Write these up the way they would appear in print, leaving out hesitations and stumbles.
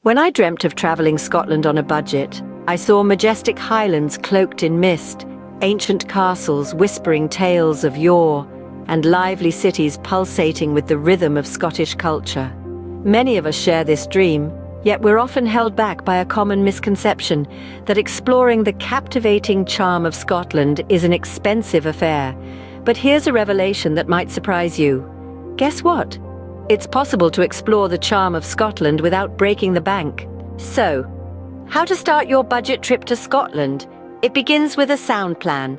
When I dreamt of travelling Scotland on a budget, I saw majestic highlands cloaked in mist, ancient castles whispering tales of yore, and lively cities pulsating with the rhythm of Scottish culture. Many of us share this dream, yet we're often held back by a common misconception that exploring the captivating charm of Scotland is an expensive affair. But here's a revelation that might surprise you. Guess what? It's possible to explore the charm of Scotland without breaking the bank. So, how to start your budget trip to Scotland? It begins with a sound plan.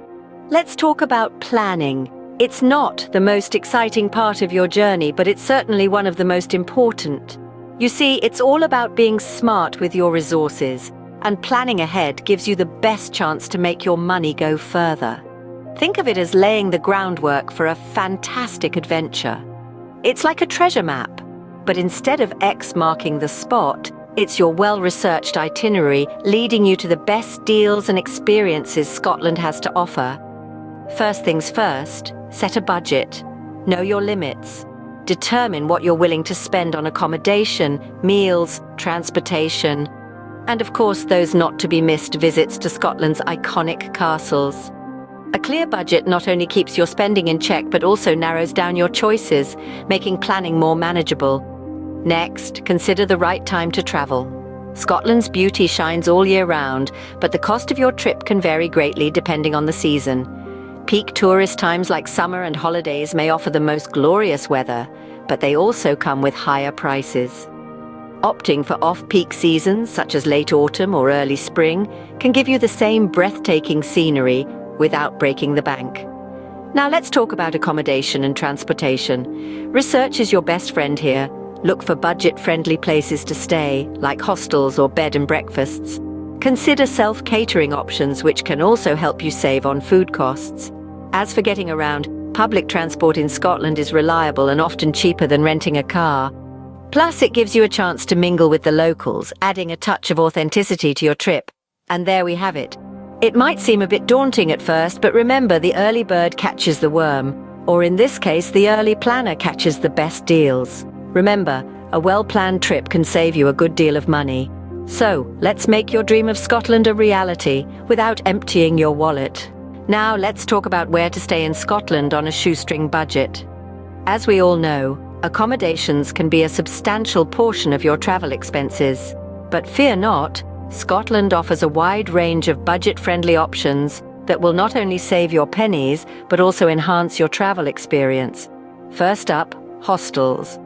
Let's talk about planning. It's not the most exciting part of your journey, but it's certainly one of the most important. You see, it's all about being smart with your resources, and planning ahead gives you the best chance to make your money go further. Think of it as laying the groundwork for a fantastic adventure. It's like a treasure map, but instead of X marking the spot, it's your well-researched itinerary leading you to the best deals and experiences Scotland has to offer. First things first, set a budget. Know your limits. Determine what you're willing to spend on accommodation, meals, transportation, and of course those not-to-be-missed visits to Scotland's iconic castles. A clear budget not only keeps your spending in check but also narrows down your choices, making planning more manageable. Next, consider the right time to travel. Scotland's beauty shines all year round, but the cost of your trip can vary greatly depending on the season. Peak tourist times like summer and holidays may offer the most glorious weather, but they also come with higher prices. Opting for off-peak seasons, such as late autumn or early spring, can give you the same breathtaking scenery without breaking the bank. Now let's talk about accommodation and transportation. Research is your best friend here. Look for budget-friendly places to stay, like hostels or bed and breakfasts. Consider self-catering options, which can also help you save on food costs. As for getting around, public transport in Scotland is reliable and often cheaper than renting a car. Plus, it gives you a chance to mingle with the locals, adding a touch of authenticity to your trip. And there we have it. It might seem a bit daunting at first, but remember, the early bird catches the worm, or in this case, the early planner catches the best deals. Remember, a well-planned trip can save you a good deal of money. So, let's make your dream of Scotland a reality without emptying your wallet. Now, let's talk about where to stay in Scotland on a shoestring budget. As we all know, accommodations can be a substantial portion of your travel expenses. But fear not, Scotland offers a wide range of budget-friendly options that will not only save your pennies, but also enhance your travel experience. First up, hostels.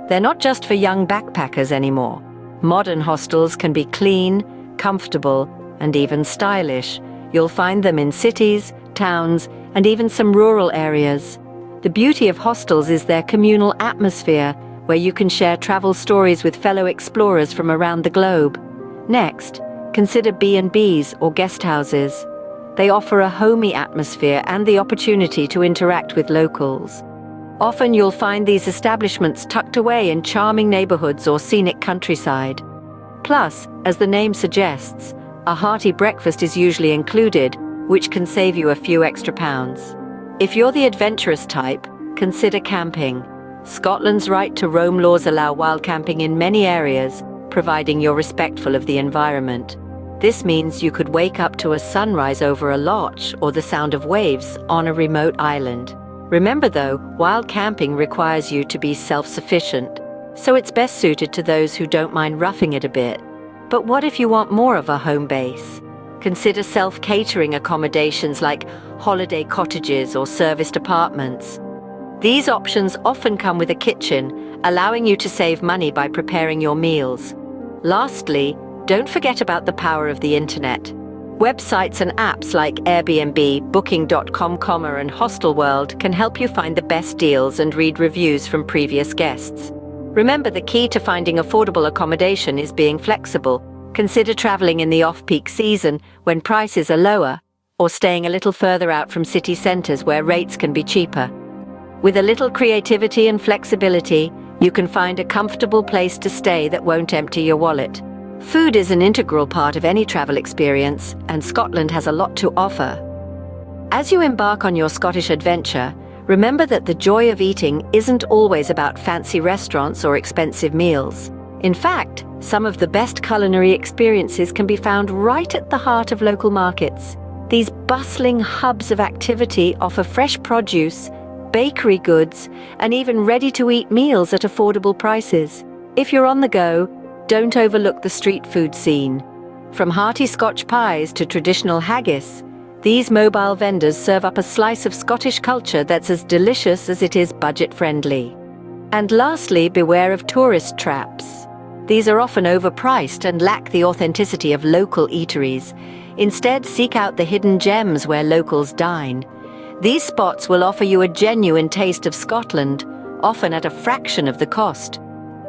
They're not just for young backpackers anymore. Modern hostels can be clean, comfortable, and even stylish. You'll find them in cities, towns, and even some rural areas. The beauty of hostels is their communal atmosphere, where you can share travel stories with fellow explorers from around the globe. Next, consider B&Bs or guest houses. They offer a homey atmosphere and the opportunity to interact with locals. Often you'll find these establishments tucked away in charming neighborhoods or scenic countryside. Plus, as the name suggests, a hearty breakfast is usually included, which can save you a few extra pounds. If you're the adventurous type, consider camping. Scotland's right to roam laws allow wild camping in many areas, providing you're respectful of the environment. This means you could wake up to a sunrise over a loch or the sound of waves on a remote island. Remember though, wild camping requires you to be self-sufficient, so it's best suited to those who don't mind roughing it a bit. But what if you want more of a home base? Consider self-catering accommodations like holiday cottages or serviced apartments. These options often come with a kitchen, allowing you to save money by preparing your meals. Lastly, don't forget about the power of the internet. Websites and apps like Airbnb, Booking.com, and Hostelworld can help you find the best deals and read reviews from previous guests. Remember, the key to finding affordable accommodation is being flexible. Consider traveling in the off-peak season when prices are lower, or staying a little further out from city centres where rates can be cheaper. With a little creativity and flexibility, you can find a comfortable place to stay that won't empty your wallet. Food is an integral part of any travel experience, and Scotland has a lot to offer. As you embark on your Scottish adventure, remember that the joy of eating isn't always about fancy restaurants or expensive meals. In fact, some of the best culinary experiences can be found right at the heart of local markets. These bustling hubs of activity offer fresh produce, bakery goods, and even ready-to-eat meals at affordable prices. If you're on the go, don't overlook the street food scene. From hearty Scotch pies to traditional haggis, these mobile vendors serve up a slice of Scottish culture that's as delicious as it is budget-friendly. And lastly, beware of tourist traps. These are often overpriced and lack the authenticity of local eateries. Instead, seek out the hidden gems where locals dine. These spots will offer you a genuine taste of Scotland, often at a fraction of the cost.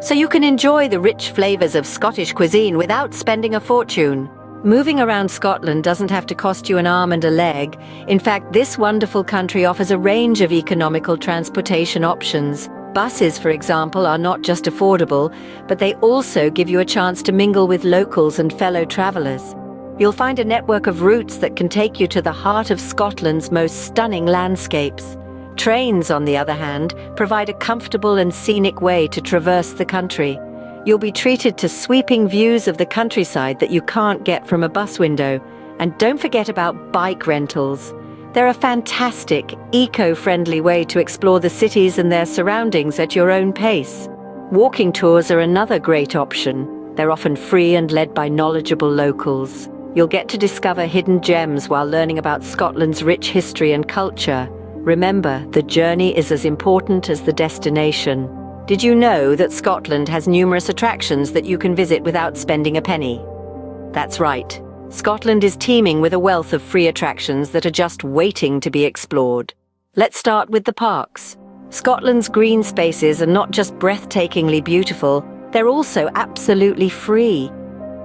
So you can enjoy the rich flavors of Scottish cuisine without spending a fortune. Moving around Scotland doesn't have to cost you an arm and a leg. In fact, this wonderful country offers a range of economical transportation options. Buses, for example, are not just affordable, but they also give you a chance to mingle with locals and fellow travelers. You'll find a network of routes that can take you to the heart of Scotland's most stunning landscapes. Trains, on the other hand, provide a comfortable and scenic way to traverse the country. You'll be treated to sweeping views of the countryside that you can't get from a bus window. And don't forget about bike rentals. They're a fantastic, eco-friendly way to explore the cities and their surroundings at your own pace. Walking tours are another great option. They're often free and led by knowledgeable locals. You'll get to discover hidden gems while learning about Scotland's rich history and culture. Remember, the journey is as important as the destination. Did you know that Scotland has numerous attractions that you can visit without spending a penny? That's right. Scotland is teeming with a wealth of free attractions that are just waiting to be explored. Let's start with the parks. Scotland's green spaces are not just breathtakingly beautiful, they're also absolutely free.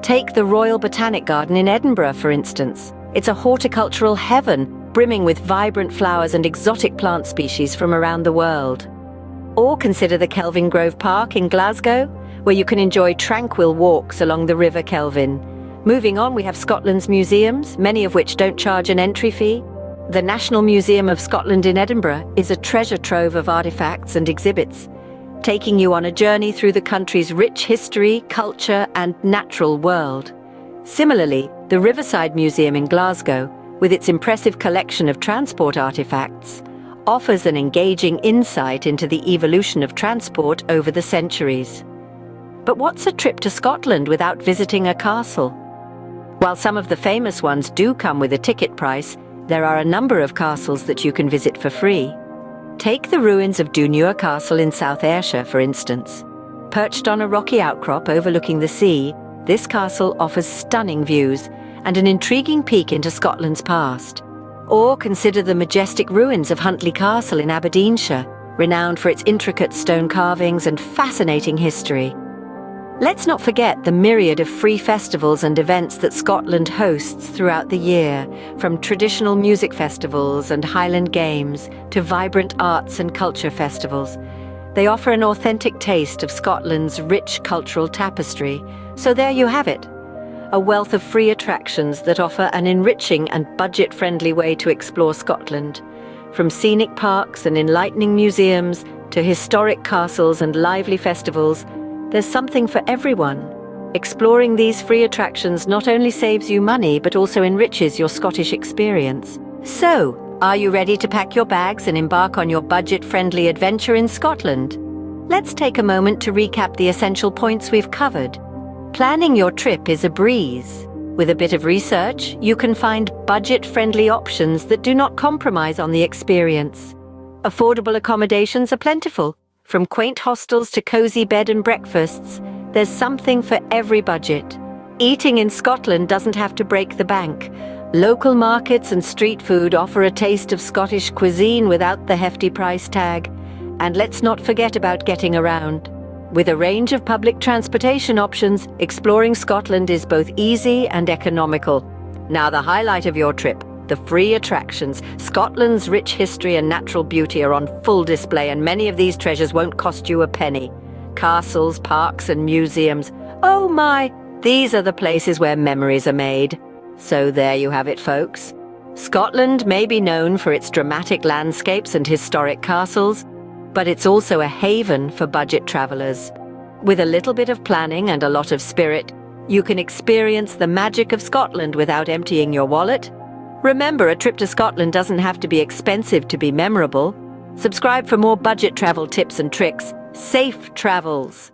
Take the Royal Botanic Garden in Edinburgh, for instance. It's a horticultural heaven, brimming with vibrant flowers and exotic plant species from around the world. Or consider the Kelvin Grove Park in Glasgow, where you can enjoy tranquil walks along the River Kelvin. Moving on, we have Scotland's museums, many of which don't charge an entry fee. The National Museum of Scotland in Edinburgh is a treasure trove of artifacts and exhibits, taking you on a journey through the country's rich history, culture, and natural world. Similarly, the Riverside Museum in Glasgow, with its impressive collection of transport artifacts, offers an engaging insight into the evolution of transport over the centuries. But what's a trip to Scotland without visiting a castle? While some of the famous ones do come with a ticket price, there are a number of castles that you can visit for free. Take the ruins of Dunure Castle in South Ayrshire, for instance. Perched on a rocky outcrop overlooking the sea, this castle offers stunning views and an intriguing peek into Scotland's past. Or consider the majestic ruins of Huntly Castle in Aberdeenshire, renowned for its intricate stone carvings and fascinating history. Let's not forget the myriad of free festivals and events that Scotland hosts throughout the year, from traditional music festivals and Highland games to vibrant arts and culture festivals. They offer an authentic taste of Scotland's rich cultural tapestry. So there you have it, a wealth of free attractions that offer an enriching and budget-friendly way to explore Scotland. From scenic parks and enlightening museums to historic castles and lively festivals, there's something for everyone. Exploring these free attractions not only saves you money, but also enriches your Scottish experience. So, are you ready to pack your bags and embark on your budget-friendly adventure in Scotland? Let's take a moment to recap the essential points we've covered. Planning your trip is a breeze. With a bit of research, you can find budget-friendly options that do not compromise on the experience. Affordable accommodations are plentiful. From quaint hostels to cozy bed and breakfasts, there's something for every budget. Eating in Scotland doesn't have to break the bank. Local markets and street food offer a taste of Scottish cuisine without the hefty price tag. And let's not forget about getting around. With a range of public transportation options, exploring Scotland is both easy and economical. Now the highlight of your trip, the free attractions. Scotland's rich history and natural beauty are on full display, and many of these treasures won't cost you a penny. Castles, parks, and museums. Oh my, these are the places where memories are made. So there you have it, folks. Scotland may be known for its dramatic landscapes and historic castles, but it's also a haven for budget travelers. With a little bit of planning and a lot of spirit, you can experience the magic of Scotland without emptying your wallet. Remember, a trip to Scotland doesn't have to be expensive to be memorable. Subscribe for more budget travel tips and tricks. Safe travels!